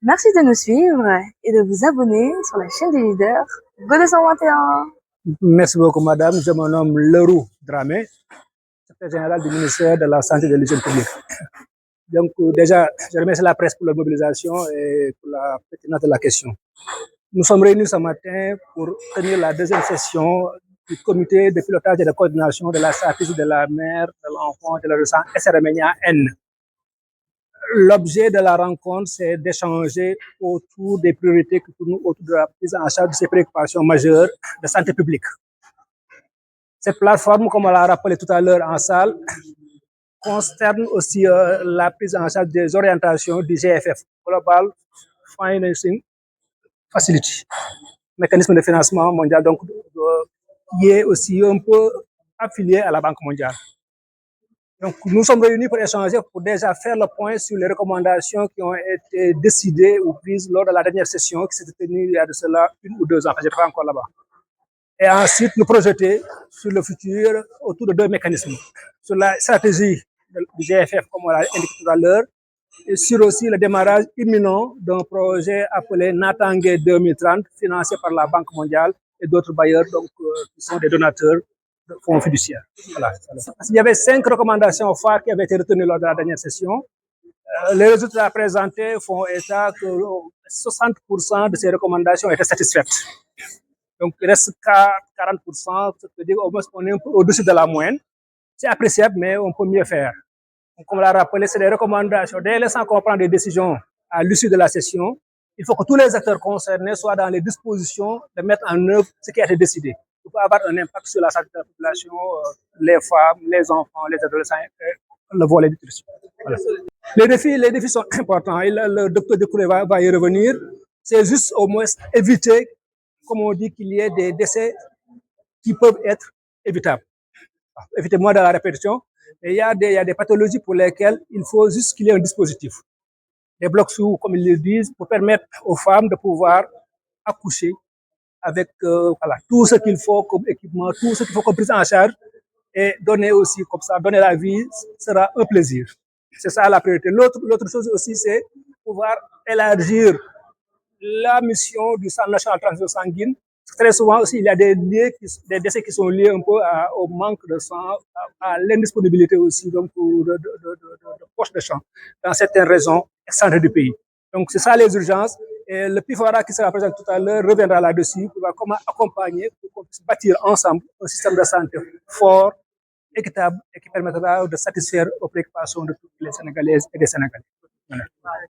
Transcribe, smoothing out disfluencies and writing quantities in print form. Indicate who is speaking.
Speaker 1: Merci de nous suivre et de vous abonner sur la chaîne des leaders Go 221.
Speaker 2: Merci beaucoup, madame. Je me nomme Leroux Dramé, secrétaire général du ministère de la Santé et de l'Hygiène publique. Donc, déjà, je remercie la presse pour la mobilisation et pour la pertinence de la question. Nous sommes réunis ce matin pour tenir la deuxième session du comité de pilotage et de coordination de la stratégie de la mère, de l'enfant, de l'adolescent SRMNIA N. L'objet de la rencontre, c'est d'échanger autour des priorités qui tournent autour de la prise en charge de ces préoccupations majeures de santé publique. Cette plateforme, comme on l'a rappelé tout à l'heure en salle, concerne aussi la prise en charge des orientations du GFF, Global Financing Facility, mécanisme de financement mondial, donc qui est aussi un peu affilié à la Banque mondiale. Donc, nous sommes réunis pour échanger, pour déjà faire le point sur les recommandations qui ont été décidées ou prises lors de la dernière session qui s'était tenue il y a de cela 1 ou 2 ans, je n'étais pas encore là-bas. Et ensuite, nous projeter sur le futur autour de 2 mécanismes. Sur la stratégie du GFF, comme on l'a indiqué tout à l'heure, et sur aussi le démarrage imminent d'un projet appelé Natangé 2030, financé par la Banque mondiale et d'autres bailleurs donc, qui sont des donateurs de fonds fiduciaires. Voilà. Il y avait 5 recommandations phares qui avaient été retenues lors de la dernière session. Les résultats présentés font état que 60% de ces recommandations étaient satisfaites. Donc, il reste 40%, c'est-à-dire au moins on est un peu au-dessus de la moyenne. C'est appréciable, mais on peut mieux faire. Donc, comme on l'a rappelé, c'est des recommandations. Dès l'instant qu'on prend des décisions à l'issue de la session, il faut que tous les acteurs concernés soient dans les dispositions de mettre en œuvre ce qui a été décidé. Il faut avoir un impact sur la santé de la population, les femmes, les enfants, les adolescents, le volet nutrition. Voilà. Les défis sont importants. Le docteur Decouré va y revenir. C'est juste au moins éviter, comme on dit, qu'il y ait des décès qui peuvent être évitables. Évitez-moi de la répétition. Mais il y a des pathologies pour lesquelles il faut juste qu'il y ait un dispositif. Des blocs sous, comme ils le disent, pour permettre aux femmes de pouvoir accoucher avec voilà, tout ce qu'il faut comme équipement, tout ce qu'il faut comme prise en charge et donner aussi comme ça, donner la vie sera un plaisir. C'est ça la priorité. L'autre chose aussi, c'est pouvoir élargir la mission du Centre national de transfusion sanguine. Très souvent aussi, il y a des décès qui sont liés un peu au manque de sang, à l'indisponibilité aussi donc, de poches de sang dans certaines régions excentrées du pays. Donc, c'est ça les urgences. Et le PIFORA qui sera présent tout à l'heure reviendra là-dessus pour voir comment accompagner, pour qu'on puisse bâtir ensemble un système de santé fort, équitable et qui permettra de satisfaire aux préoccupations de toutes les Sénégalaises et des Sénégalais. Voilà.